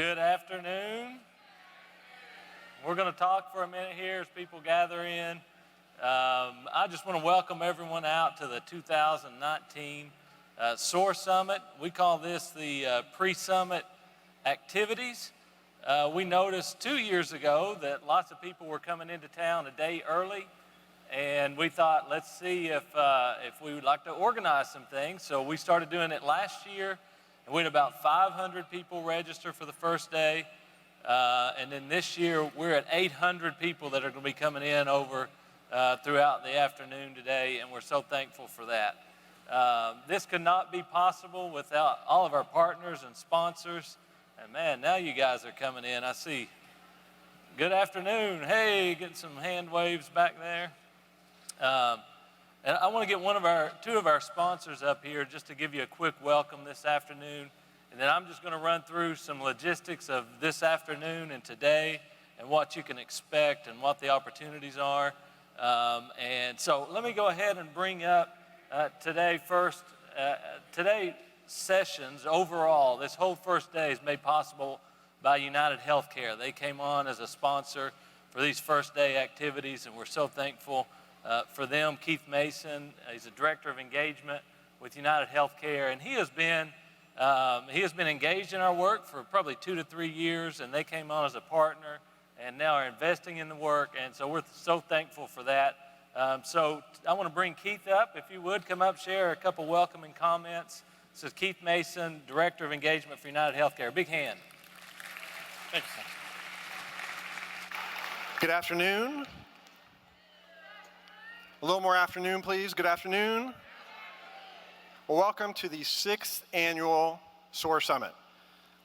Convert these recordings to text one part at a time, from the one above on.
Good afternoon. We're going to talk for a minute here as people gather in. I just want to welcome everyone out to the 2019 SOAR Summit. We call this the pre-summit activities. We noticed 2 years ago that lots of people were coming into town a day early, and we thought, let's see if we would like to organize some things. So we started doing it last year, and we had about 500 people register for the first day. And then this year, we're at 800 people that are going to be coming in over throughout the afternoon today, and we're so thankful for that. This could not be possible without all of our partners and sponsors. And man, now you guys are coming in. I see. Good afternoon. Hey, getting some hand waves back there. And I want to get two of our sponsors up here just to give you a quick welcome this afternoon. And then I'm just going to run through some logistics of this afternoon and today and what you can expect and what the opportunities are. And so let me go ahead and bring up today first. Today's sessions overall, this whole first day is made possible by United Healthcare. They came on as a sponsor for these first day activities, and we're so thankful for them. Keith Mason, he's the Director of Engagement with United Healthcare, and he has been engaged in our work for probably 2 to 3 years, and they came on as a partner and now are investing in the work, and so we're so thankful for that. So I want to bring Keith up. If you would, come up, share a couple welcoming comments. This is Keith Mason, Director of Engagement for United Healthcare. Big hand. Thanks. Good afternoon. A little more afternoon, please. Good afternoon. Well, welcome to the 6th annual SOAR Summit.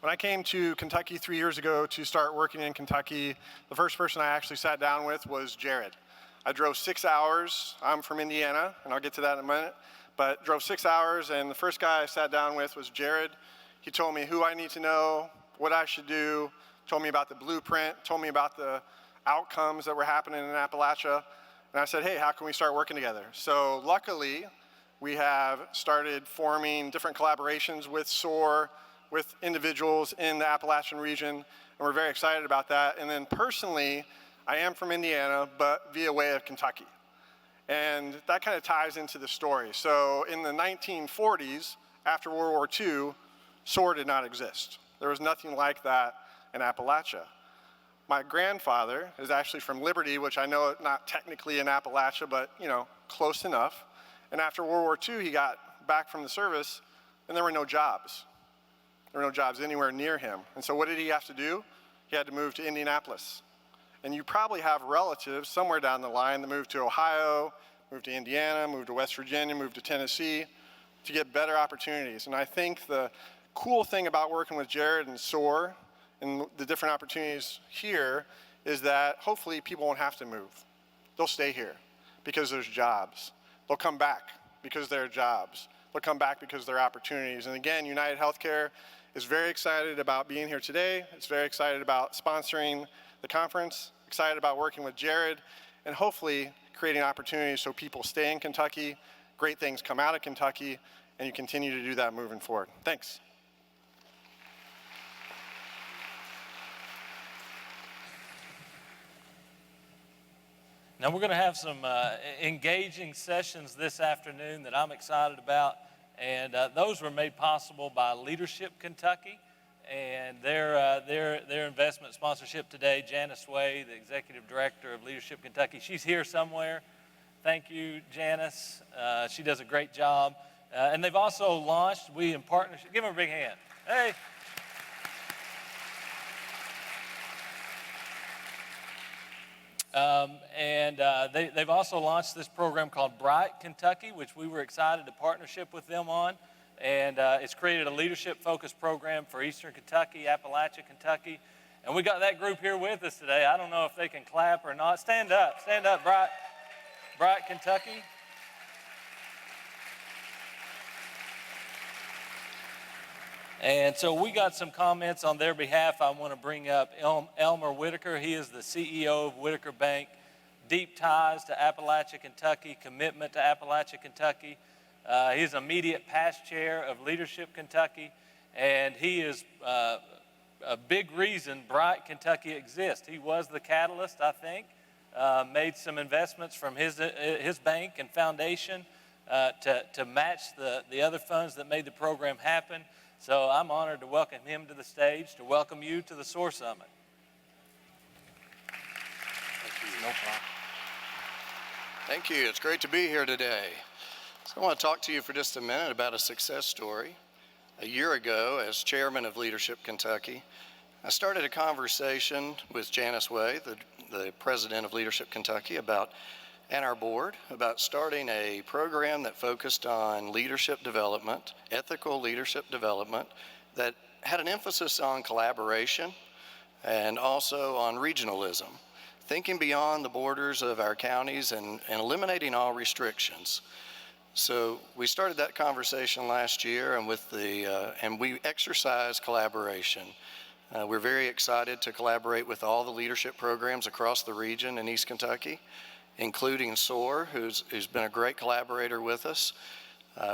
When I came to Kentucky 3 years ago to start working in Kentucky, the first person I actually sat down with was Jared. I drove 6 hours. I'm from Indiana, and I'll get to that in a minute, but drove 6 hours, and the first guy I sat down with was Jared. He told me who I need to know, what I should do, told me about the blueprint, told me about the outcomes that were happening in Appalachia, and I said, hey, how can we start working together? So luckily, we have started forming different collaborations with SOAR, with individuals in the Appalachian region, and we're very excited about that. And then personally, I am from Indiana, but via way of Kentucky. And that kind of ties into the story. So in the 1940s, after World War II, SOAR did not exist. There was nothing like that in Appalachia. My grandfather is actually from Liberty, which I know not technically in Appalachia, but close enough. And after World War II, he got back from the service, and there were no jobs. There were no jobs anywhere near him. And so what did he have to do? He had to move to Indianapolis. And you probably have relatives somewhere down the line that moved to Ohio, moved to Indiana, moved to West Virginia, moved to Tennessee to get better opportunities. And I think the cool thing about working with Jared and SOAR and the different opportunities here is that hopefully people won't have to move. They'll stay here because there's jobs. They'll come back because there are jobs. They'll come back because there are opportunities. And again, United Healthcare is very excited about being here today. It's very excited about sponsoring the conference, excited about working with Jared, and hopefully creating opportunities so people stay in Kentucky, great things come out of Kentucky, and you continue to do that moving forward. Thanks. Now we're going to have some engaging sessions this afternoon that I'm excited about, and those were made possible by Leadership Kentucky and their investment sponsorship today. Janice Way, the Executive Director of Leadership Kentucky, she's here somewhere. Thank you, Janice. She does a great job. And they've also launched, we in partnership, give them a big hand. Hey. They've also launched this program called Bright Kentucky, which we were excited to partnership with them on. And it's created a leadership-focused program for Eastern Kentucky, Appalachia, Kentucky. And we got that group here with us today. I don't know if they can clap or not. Stand up, Bright Kentucky. And so we got some comments on their behalf. I want to bring up Elmer Whitaker. He is the CEO of Whitaker Bank. Deep ties to Appalachia, Kentucky, commitment to Appalachia, Kentucky. He's immediate past chair of Leadership Kentucky, and he is a big reason Bright Kentucky exists. He was the catalyst, I think, made some investments from his bank and foundation to match the other funds that made the program happen. So I'm honored to welcome him to the stage, to welcome you to the SOAR Summit. No problem. Thank you. It's great to be here today. So I want to talk to you for just a minute about a success story. A year ago, as chairman of Leadership Kentucky, I started a conversation with Janice Way, the president of Leadership Kentucky, and our board about starting a program that focused on leadership development, ethical leadership development, that had an emphasis on collaboration and also on regionalism, thinking beyond the borders of our counties and eliminating all restrictions. So we started that conversation last year, and we exercise collaboration. We're very excited to collaborate with all the leadership programs across the region in East Kentucky, including SOAR, who's been a great collaborator with us.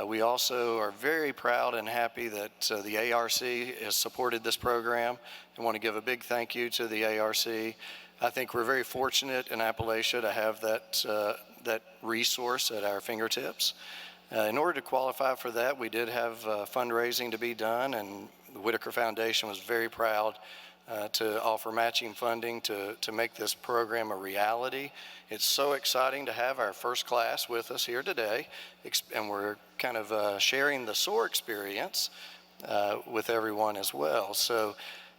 We also are very proud and happy that the ARC has supported this program. I want to give a big thank you to the ARC. I think we're very fortunate in Appalachia to have that resource at our fingertips. In order to qualify for that, we did have fundraising to be done, and the Whitaker Foundation was very proud to offer matching funding to make this program a reality. It's so exciting to have our first class with us here today, and we're kind of sharing the SOAR experience with everyone as well. So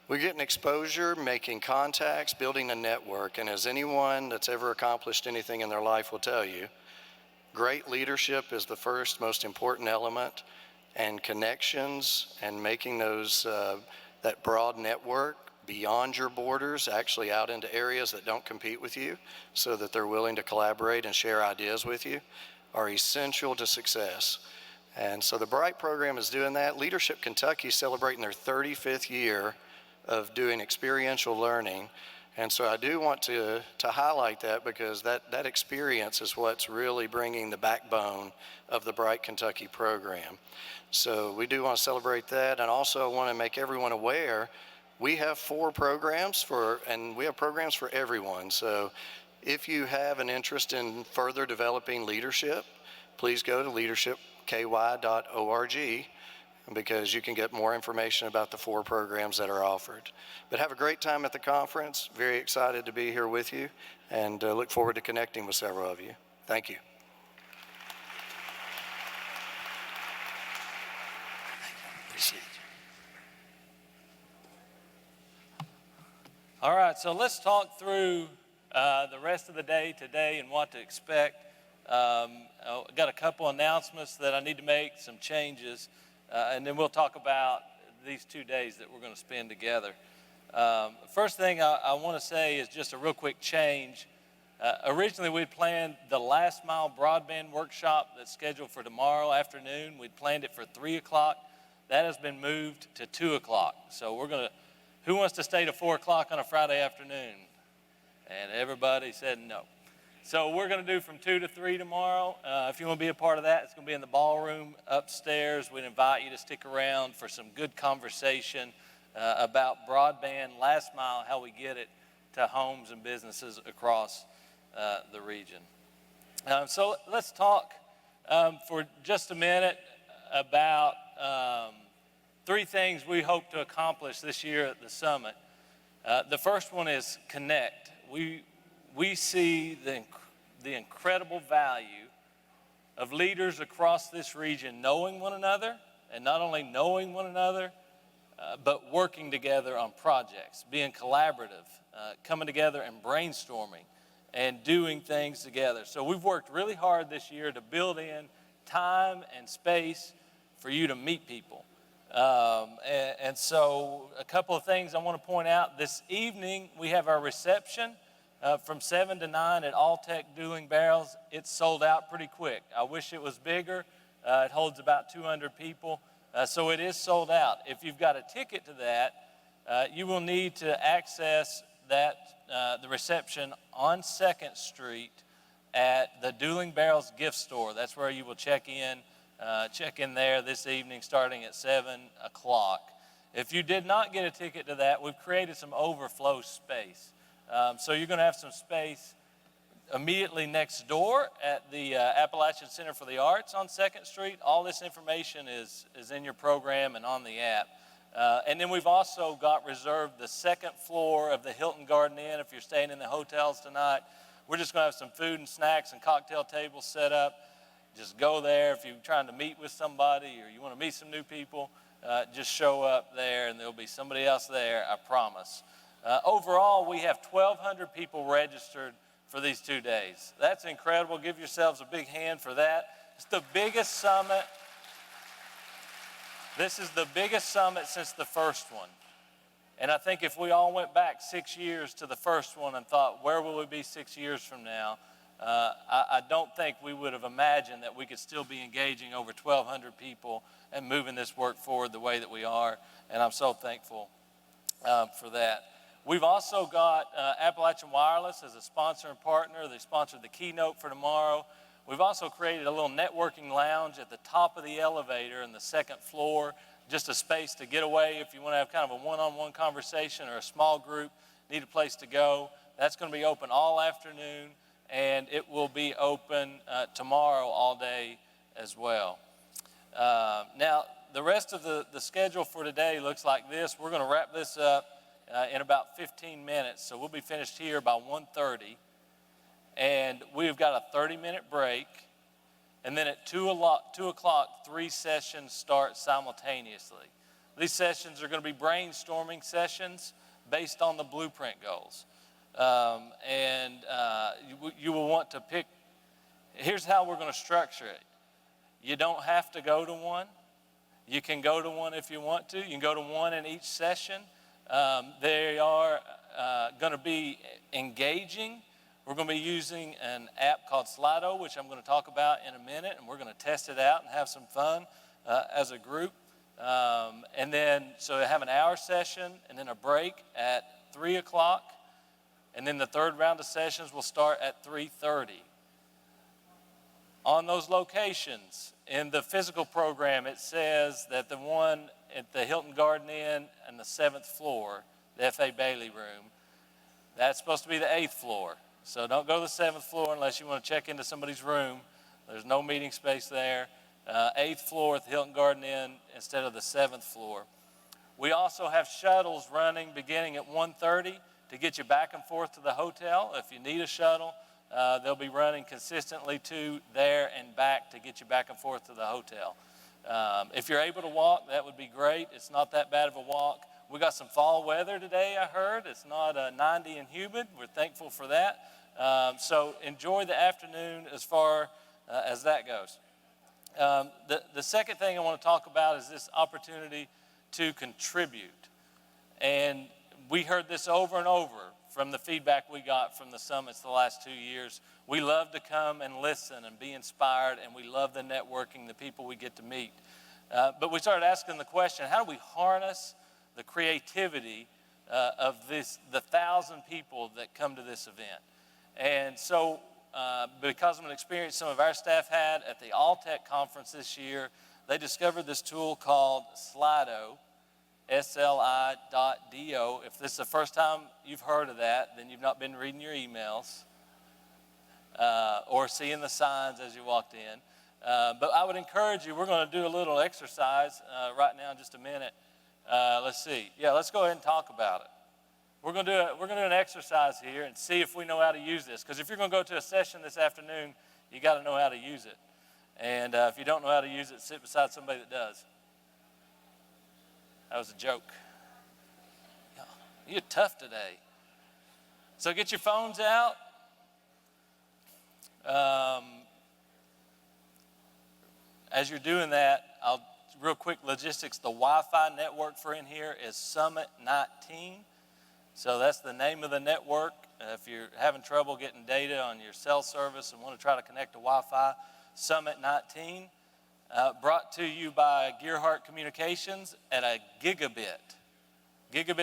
we're getting exposure, making contacts, building a network, and as anyone that's ever accomplished anything in their life will tell you, great leadership is the first most important element, and connections and making those that broad network beyond your borders, actually out into areas that don't compete with you, so that they're willing to collaborate and share ideas with you, are essential to success. And so the Bright program is doing that. Leadership Kentucky is celebrating their 35th year of doing experiential learning. And so I do want to highlight that, because that experience is what's really bringing the backbone of the Bright Kentucky program. So we do want to celebrate that, and also want to make everyone aware we have 4 programs and we have programs for everyone. So if you have an interest in further developing leadership, please go to leadershipky.org, because you can get more information about the 4 programs that are offered. But have a great time at the conference. Very excited to be here with you, and look forward to connecting with several of you. Thank you. Appreciate you. All right, so let's talk through the rest of the day today and what to expect. I've got a couple announcements that I need to make, some changes, and then we'll talk about these 2 days that we're going to spend together. First thing I want to say is just a real quick change. Originally, we'd planned the last mile broadband workshop that's scheduled for tomorrow afternoon. We'd planned it for 3 o'clock. That has been moved to 2 o'clock. So who wants to stay to 4 o'clock on a Friday afternoon? And everybody said no. So we're going to do from 2 to 3 tomorrow. If you want to be a part of that, it's going to be in the ballroom upstairs. We'd invite you to stick around for some good conversation about broadband, last mile, how we get it to homes and businesses across the region. So let's talk for just a minute about 3 things we hope to accomplish this year at the summit. The first one is connect. We see the incredible value of leaders across this region knowing one another, and not only knowing one another, but working together on projects, being collaborative, coming together and brainstorming and doing things together. So we've worked really hard this year to build in time and space for you to meet people. And so a couple of things I want to point out. This evening we have our reception from 7 to 9 at Alltech Dueling Barrels. It's sold out pretty quick. I wish it was bigger. It holds about 200 people. So it is sold out. If you've got a ticket to that, you will need to access the reception on 2nd Street at the Dueling Barrels gift store. That's where you will check in there this evening starting at 7 o'clock. If you did not get a ticket to that, we've created some overflow space. So you're going to have some space immediately next door at the Appalachian Center for the Arts on 2nd Street. All this information is in your program and on the app. And then we've also got reserved the 2nd floor of the Hilton Garden Inn. If you're staying in the hotels tonight, we're just going to have some food and snacks and cocktail tables set up. Just go there. If you're trying to meet with somebody or you want to meet some new people, just show up there and there'll be somebody else there, I promise. Overall, we have 1,200 people registered for these 2 days. That's incredible. Give yourselves a big hand for that. It's the biggest summit. This is the biggest summit since the first one. And I think if we all went back 6 years to the first one and thought, where will we be 6 years from now? I don't think we would have imagined that we could still be engaging over 1,200 people and moving this work forward the way that we are. And I'm so thankful for that. We've also got Appalachian Wireless as a sponsor and partner. They sponsored the keynote for tomorrow. We've also created a little networking lounge at the top of the elevator in the 2nd floor, just a space to get away if you want to have kind of a one-on-one conversation or a small group, need a place to go. That's going to be open all afternoon, and it will be open tomorrow all day as well. Now, the rest of the schedule for today looks like this. We're going to wrap this up in about 15 minutes, so we'll be finished here by 1:30. And we've got a 30-minute break. And then at 2 o'clock, 3 sessions start simultaneously. These sessions are going to be brainstorming sessions based on the blueprint goals. You will want to pick, here's how we're going to structure it. You don't have to go to one. You can go to one if you want to. You can go to one in each session. They are going to be engaging. We're going to be using an app called Slido, which I'm going to talk about in a minute, and we're going to test it out and have some fun as a group. And then, so they have an hour session and then a break at 3 o'clock. And then the third round of sessions will start at 3:30. On those locations, in the physical program, it says that the one at the Hilton Garden Inn and the 7th floor, the F.A. Bailey room, that's supposed to be the 8th floor. So don't go to the 7th floor unless you want to check into somebody's room. There's no meeting space there. 8th floor at the Hilton Garden Inn instead of the 7th floor. We also have shuttles running beginning at 1:30 to get you back and forth to the hotel. If you need a shuttle, they'll be running consistently to there and back to get you back and forth to the hotel. If you're able to walk, that would be great. It's not that bad of a walk. We got some fall weather today, I heard. It's not 90 and humid. We're thankful for that. So enjoy the afternoon as far as that goes. The second thing I want to talk about is this opportunity to contribute. And we heard this over and over from the feedback we got from the summits the last 2 years. We love to come and listen and be inspired, and we love the networking, the people we get to meet. But we started asking the question, how do we harness the creativity of the 1,000 people that come to this event? And so because of an experience some of our staff had at the All-Tech conference this year, they discovered this tool called Slido, SLI.do. If this is the first time you've heard of that, then you've not been reading your emails or seeing the signs as you walked in. But I would encourage you, we're going to do a little exercise right now in just a minute. Let's see. Yeah, let's go ahead and talk about it. We're going to do an exercise here and see if we know how to use this. Because if you're going to go to a session this afternoon, you got to know how to use it. And if you don't know how to use it, sit beside somebody that does. That was a joke. You're tough today. So get your phones out. As you're doing that, real quick logistics. The Wi-Fi network for in here is Summit 19. So that's the name of the network. If you're having trouble getting data on your cell service and want to try to connect to Wi-Fi, Summit 19. Brought to you by Gearhart Communications at a gigabit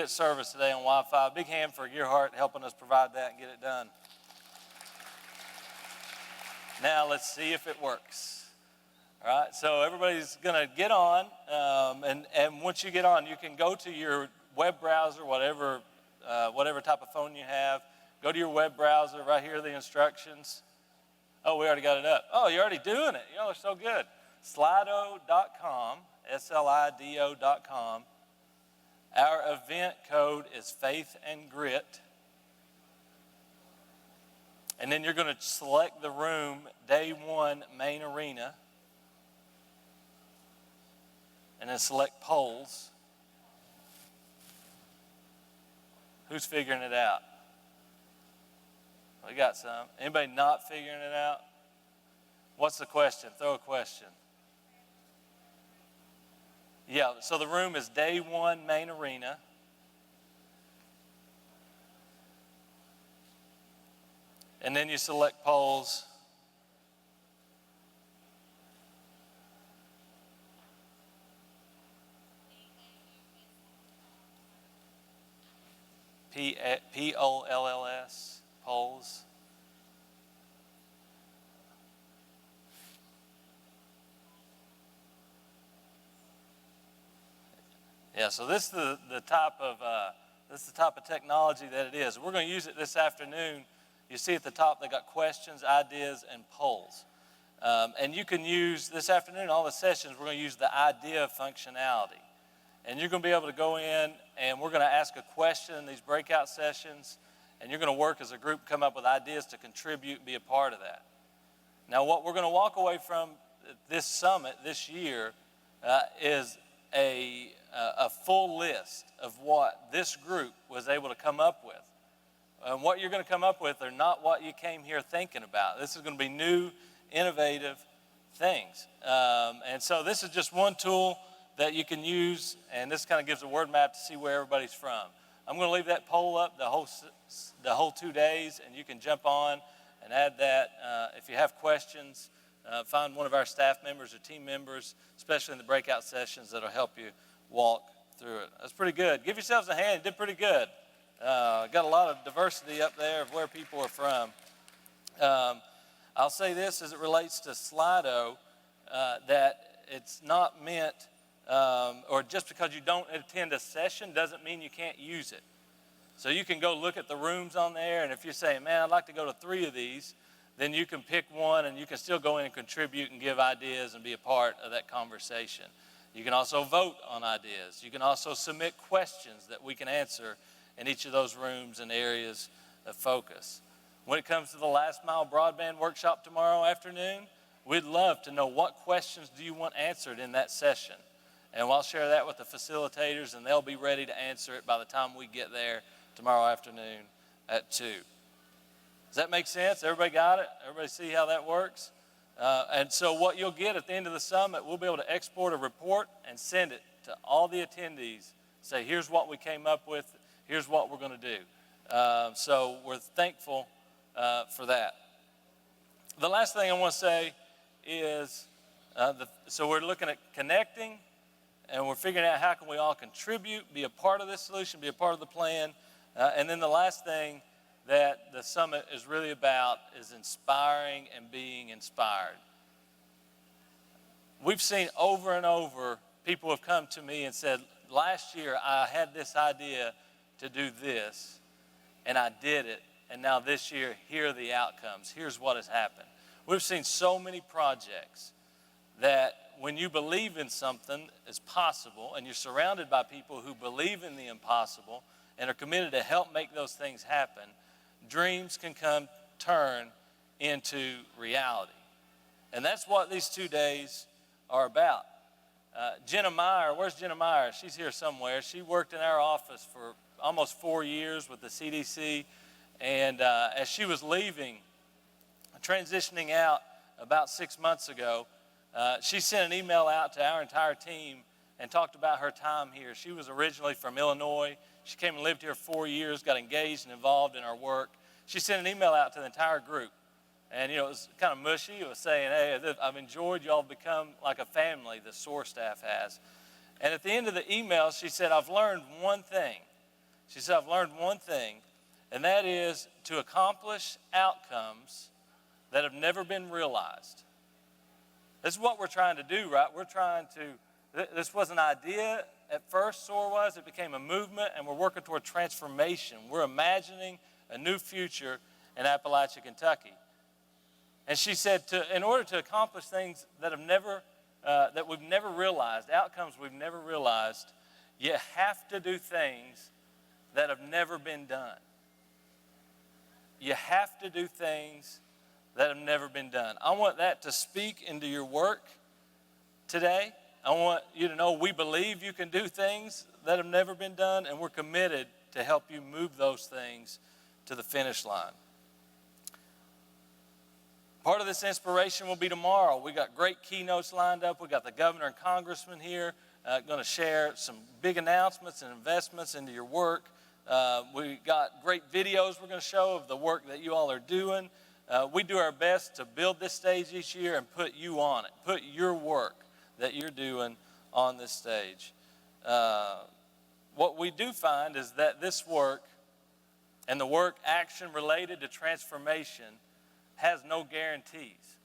service today on Wi-Fi. Big hand for Gearhart helping us provide that and get it done. Now let's see if it works. All right, so everybody's going to get on, and once you get on, you can go to your web browser, whatever type of phone you have. Go to your web browser. Right here are the instructions. Oh, we already got it up. Oh, you're already doing it. Y'all are so good. Slido.com, SLIDO.com. Our event code is Faith and Grit. And then you're going to select the room, Day 1, Main Arena. And then select polls. Who's figuring it out? We got some. Anybody not figuring it out? What's the question? Throw a question. Yeah, so the room is Day 1, Main Arena. And then you select polls. P-O-L-L-S, polls. Yeah, so this is the type of technology that it is. We're going to use it this afternoon. You see at the top they got questions, ideas, and polls. And you can use this afternoon, all the sessions, we're going to use the idea functionality. And you're going to be able to go in and we're going to ask a question in these breakout sessions, and you're going to work as a group, come up with ideas to contribute and be a part of that. Now, what we're going to walk away from this summit this year is a full list of what this group was able to come up with. And what you're going to come up with are not what you came here thinking about. This is going to be new, innovative things. And so this is just one tool that you can use, and this kind of gives a word map to see where everybody's from. I'm going to leave that poll up the whole 2 days, and you can jump on and add that. If you have questions, find one of our staff members or team members, especially in the breakout sessions, that'll help you walk through it. That's pretty good. Give yourselves a hand. You did pretty good. Got a lot of diversity up there of where people are from. I'll say this as it relates to Slido, that it's not meant, or just because you don't attend a session doesn't mean you can't use it. So you can go look at the rooms on there, and if you're saying, man, I'd like to go to 3 of these, then you can pick one and you can still go in and contribute and give ideas and be a part of that conversation. You can also vote on ideas. You can also submit questions that we can answer in each of those rooms and areas of focus. When it comes to the last mile broadband workshop tomorrow afternoon, we'd love to know what questions do you want answered in that session. And I'll share that with the facilitators, and they'll be ready to answer it by the time we get there tomorrow afternoon at 2. Does that make sense? Everybody got it? Everybody see how that works? And so what you'll get at the end of the summit, we'll be able to export a report and send it to all the attendees. Say, here's what we came up with. Here's what we're going to do. So we're thankful for that. The last thing I want to say is, so we're looking at connecting, and we're figuring out how can we all contribute, be a part of this solution, be a part of the plan. And then the last thing that the summit is really about is inspiring and being inspired. We've seen over and over, people have come to me and said, last year I had this idea to do this, and I did it, and now this year, here are the outcomes. Here's what has happened. We've seen so many projects that when you believe in something is possible, and you're surrounded by people who believe in the impossible and are committed to help make those things happen, dreams can turn into reality. And that's what these 2 days are about. Jenna Meyer, where's Jenna Meyer? She's here somewhere. She worked in our office for almost 4 years with the CDC. And as she was leaving, transitioning out about 6 months ago, she sent an email out to our entire team and talked about her time here. She was originally from Illinois. She came and lived here 4 years, got engaged and involved in our work. She sent an email out to the entire group. And, it was kind of mushy. It was saying, hey, I've enjoyed y'all become like a family, the SOAR staff has. And at the end of the email, she said, I've learned one thing. She said, I've learned one thing, and that is to accomplish outcomes that have never been realized. This is what we're trying to do, right? This was an idea at first, SOAR was. It became a movement, and we're working toward transformation. We're imagining a new future in Appalachia, Kentucky. And she said, in order to accomplish things that we've never realized, outcomes we've never realized, you have to do things that have never been done. You have to do things that have never been done. I want that to speak into your work today. I want you to know we believe you can do things that have never been done, and we're committed to help you move those things to the finish line. Part of this inspiration will be tomorrow. We got great keynotes lined up. We got the governor and congressman here going to share some big announcements and investments into your work. We got great videos we're going to show of the work that you all are doing. We do our best to build this stage each year and put you on it, put your work that you're doing on this stage. What we do find is that this work and the work action related to transformation has no guarantees.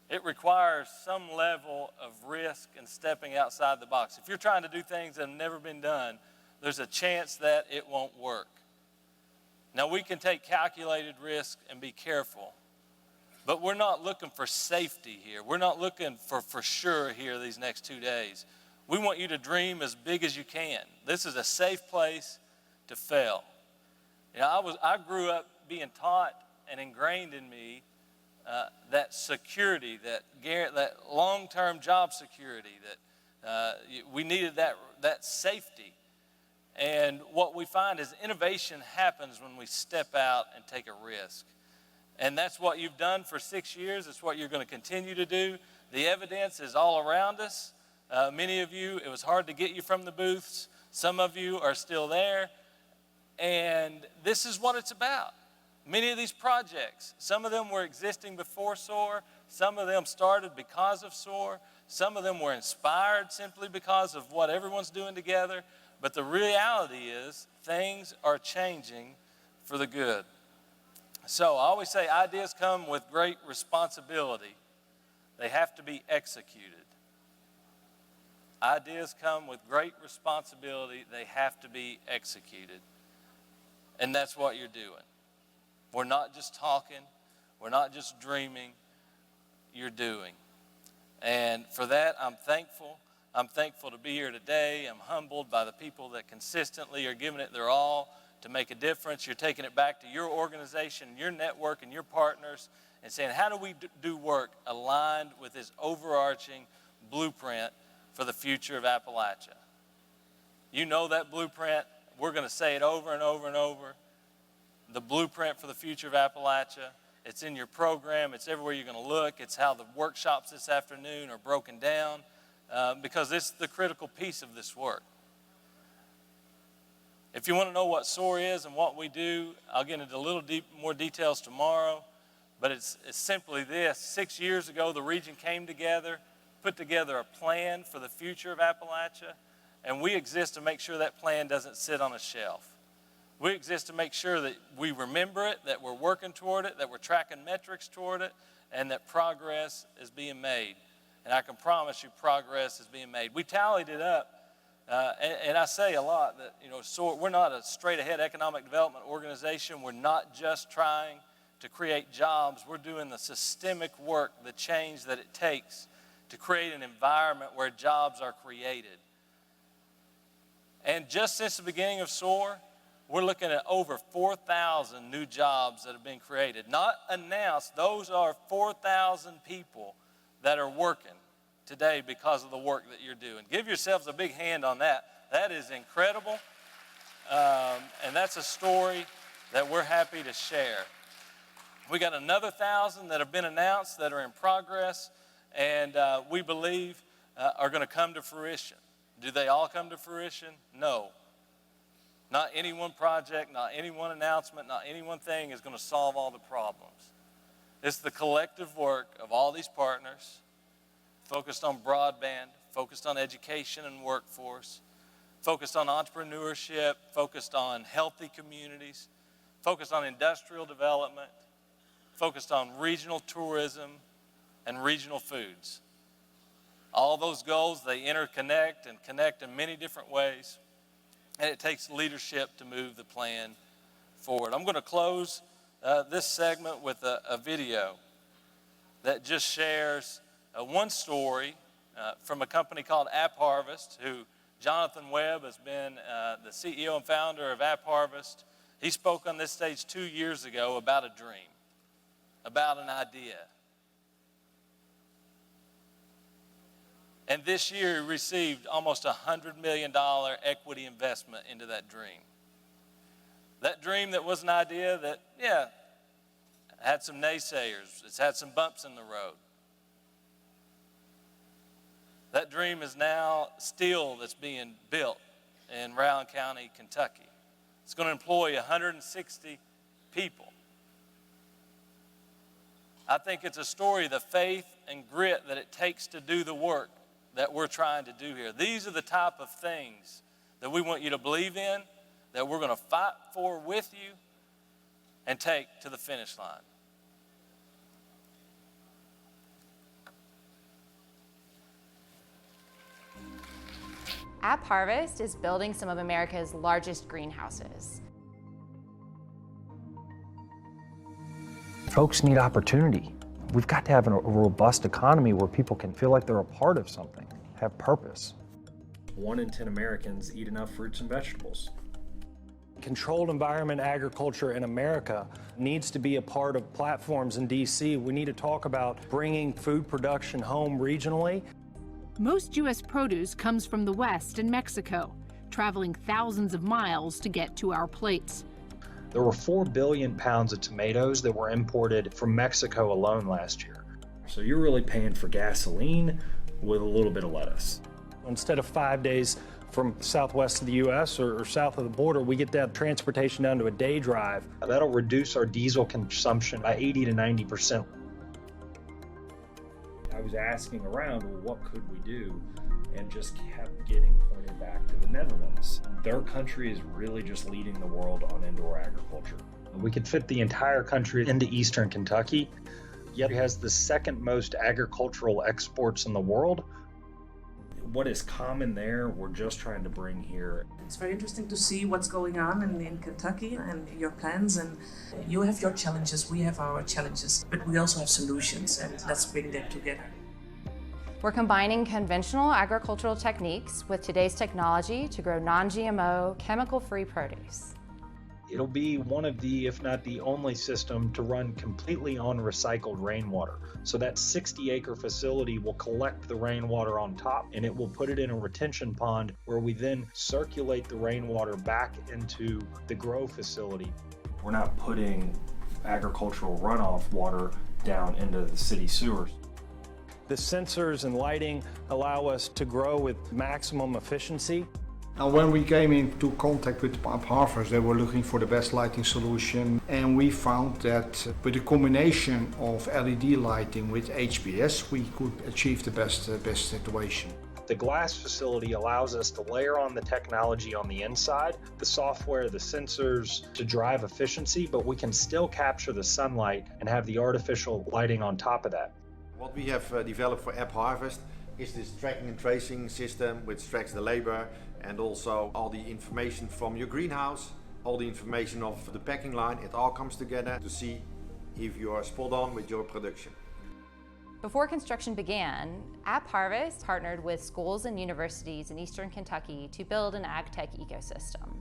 It requires some level of risk and stepping outside the box. If you're trying to do things that have never been done, there's a chance that it won't work. Now, we can take calculated risk and be careful, but we're not looking for safety here. We're not looking for sure here these next 2 days. We want you to dream as big as you can. This is a safe place to fail. You know, I grew up being taught and ingrained in me that security, that long-term job security, that we needed that safety. And what we find is innovation happens when we step out and take a risk. And that's what you've done for 6 years. It's what you're going to continue to do. The evidence is all around us. Many of you, it was hard to get you from the booths. Some of you are still there. And this is what it's about. Many of these projects, some of them were existing before SOAR. Some of them started because of SOAR. Some of them were inspired simply because of what everyone's doing together. But the reality is things are changing for the good. So I always say ideas come with great responsibility. They have to be executed. Ideas come with great responsibility. They have to be executed. And that's what you're doing. We're not just talking. We're not just dreaming. You're doing. And for that, I'm thankful. I'm thankful to be here today. I'm humbled by the people that consistently are giving it their all to make a difference. You're taking it back to your organization, your network, and your partners and saying, how do we do work aligned with this overarching blueprint for the future of Appalachia? You know that blueprint. We're going to say it over and over and over. The blueprint for the future of Appalachia. It's in your program. It's everywhere you're going to look. It's how the workshops this afternoon are broken down because it's the critical piece of this work. If you want to know what SOAR is and what we do, I'll get into a little more details tomorrow. But it's simply this. 6 years ago, the region came together, put together a plan for the future of Appalachia, and we exist to make sure that plan doesn't sit on a shelf. We exist to make sure that we remember it, that we're working toward it, that we're tracking metrics toward it, and that progress is being made. And I can promise you progress is being made. We tallied it up, and I say a lot that, SOAR, we're not a straight-ahead economic development organization. We're not just trying to create jobs. We're doing the systemic work, the change that it takes to create an environment where jobs are created. And just since the beginning of SOAR, we're looking at over 4,000 new jobs that have been created. Not announced, those are 4,000 people that are working today because of the work that you're doing. Give yourselves a big hand on that. That is incredible. And that's a story that we're happy to share. We got another 1,000 that have been announced that are in progress and we believe are going to come to fruition. Do they all come to fruition? No. Not any one project, not any one announcement, not any one thing is going to solve all the problems. It's the collective work of all these partners, focused on broadband, focused on education and workforce, focused on entrepreneurship, focused on healthy communities, focused on industrial development, focused on regional tourism, and regional foods. All those goals, they interconnect and connect in many different ways, and it takes leadership to move the plan forward. I'm going to close this segment with a video that just shares one story from a company called App Harvest, who Jonathan Webb has been the CEO and founder of App Harvest. He spoke on this stage 2 years ago about a dream, about an idea. And this year he received almost $100 million equity investment into that dream. That dream that was an idea that, had some naysayers. It's had some bumps in the road. That dream is now steel that's being built in Rowan County, Kentucky. It's going to employ 160 people. I think it's a story of the faith and grit that it takes to do the work that we're trying to do here. These are the type of things that we want you to believe in, that we're going to fight for with you and take to the finish line. App Harvest is building some of America's largest greenhouses. Folks need opportunity. We've got to have a robust economy where people can feel like they're a part of something, have purpose. 1 in 10 Americans eat enough fruits and vegetables. Controlled environment agriculture in America needs to be a part of platforms in DC. We need to talk about bringing food production home regionally. Most U.S. produce comes from the West and Mexico, traveling thousands of miles to get to our plates. There were 4 billion pounds of tomatoes that were imported from Mexico alone last year. So you're really paying for gasoline with a little bit of lettuce. Instead of 5 days from southwest of the U.S. or south of the border, we get that transportation down to a day drive. That'll reduce our diesel consumption by 80 to 90%. I was asking around, well, what could we do? And just kept getting pointed back to the Netherlands. Their country is really just leading the world on indoor agriculture. We could fit the entire country into eastern Kentucky, yet it has the second most agricultural exports in the world. What is common there, we're just trying to bring here. It's very interesting to see what's going on in Kentucky and your plans, and you have your challenges, we have our challenges, but we also have solutions, and let's bring them together. We're combining conventional agricultural techniques with today's technology to grow non-GMO, chemical-free produce. It'll be one of the, if not the only system to run completely on recycled rainwater. So that 60-acre facility will collect the rainwater on top, and it will put it in a retention pond where we then circulate the rainwater back into the grow facility. We're not putting agricultural runoff water down into the city sewers. The sensors and lighting allow us to grow with maximum efficiency. Now, when we came into contact with App Harvest, they were looking for the best lighting solution, and we found that with a combination of LED lighting with HPS, we could achieve the best situation. The glass facility allows us to layer on the technology on the inside, the software, the sensors to drive efficiency, but we can still capture the sunlight and have the artificial lighting on top of that. What we have developed for App Harvest is this tracking and tracing system which tracks the labor and also all the information from your greenhouse, all the information of the packing line. It all comes together to see if you are spot on with your production. Before construction began, App Harvest partnered with schools and universities in eastern Kentucky to build an ag tech ecosystem.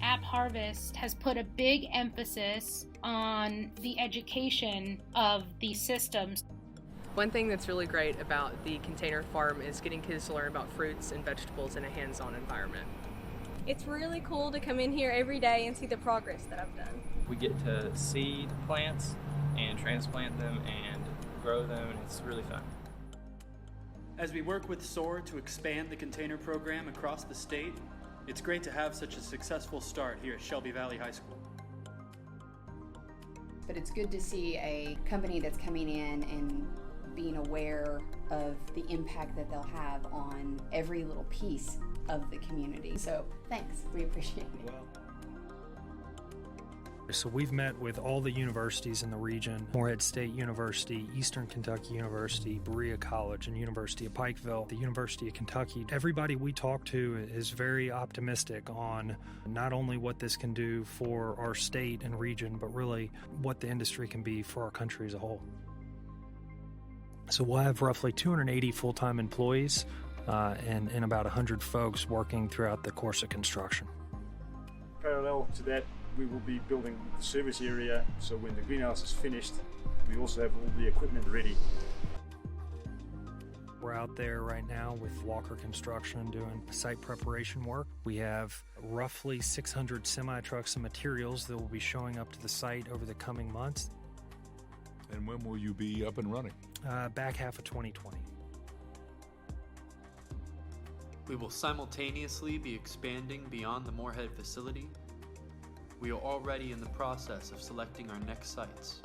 App Harvest has put a big emphasis on the education of these systems. One thing that's really great about the container farm is getting kids to learn about fruits and vegetables in a hands-on environment. It's really cool to come in here every day and see the progress that I've done. We get to seed plants and transplant them and grow them, and it's really fun. As we work with SOAR to expand the container program across the state, it's great to have such a successful start here at Shelby Valley High School. But it's good to see a company that's coming in and being aware of the impact that they'll have on every little piece of the community. So thanks, we appreciate it. So we've met with all the universities in the region: Morehead State University, Eastern Kentucky University, Berea College, and University of Pikeville, the University of Kentucky. Everybody we talk to is very optimistic on not only what this can do for our state and region, but really what the industry can be for our country as a whole. So we'll have roughly 280 full-time employees and about 100 folks working throughout the course of construction. Parallel to that, we will be building the service area, so when the greenhouse is finished, we also have all the equipment ready. We're out there right now with Walker Construction doing site preparation work. We have roughly 600 semi-trucks and materials that will be showing up to the site over the coming months. And when will you be up and running? Back half of 2020. We will simultaneously be expanding beyond the Morehead facility. We are already in the process of selecting our next sites.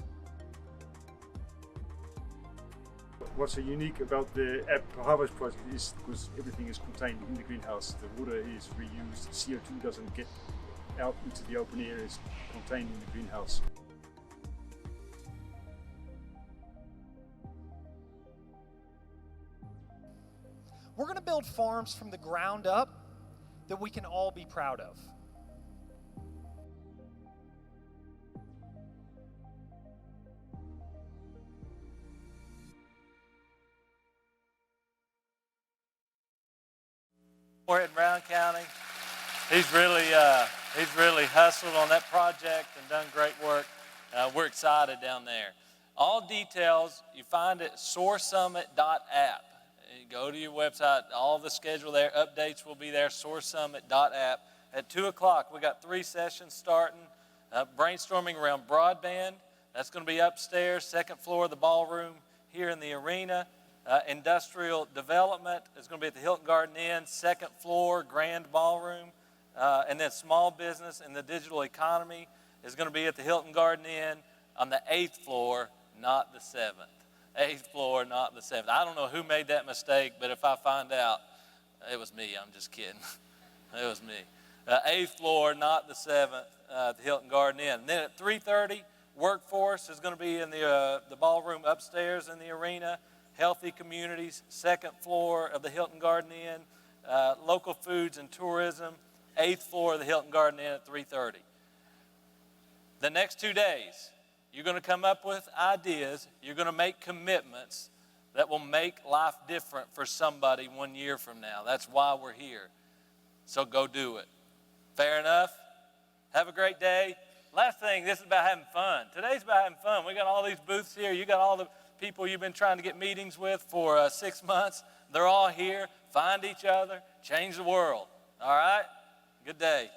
What's so unique about the App Harvest project is because everything is contained in the greenhouse. The water is reused, CO2 doesn't get out into the open air, it's contained in the greenhouse. We're going to build farms from the ground up that we can all be proud of. Morehead and Brown County, he's really hustled on that project and done great work. We're excited down there. All details you find at soarsummit.app. You go to your website, all the schedule there, updates will be there, soarsummit.app. At 2 o'clock, we got 3 sessions starting, brainstorming around broadband. That's going to be upstairs, second floor of the ballroom here in the arena. Industrial development is going to be at the Hilton Garden Inn, second floor, grand ballroom. And then small business and the digital economy is going to be at the Hilton Garden Inn on the 8th floor, not the 7th. 8th floor, not the 7th. I don't know who made that mistake, but if I find out, it was me. I'm just kidding. It was me. 8th floor, not the 7th, at the Hilton Garden Inn. And then at 3:30, workforce is going to be in the ballroom upstairs in the arena. Healthy communities, second floor of the Hilton Garden Inn. Local foods and tourism, 8th floor of the Hilton Garden Inn at 3:30. The next 2 days, you're going to come up with ideas. You're going to make commitments that will make life different for somebody 1 year from now. That's why we're here. So go do it. Fair enough? Have a great day. Last thing, this is about having fun. Today's about having fun. We got all these booths here. You got all the people you've been trying to get meetings with for 6 months. They're all here. Find each other. Change the world. All right? Good day.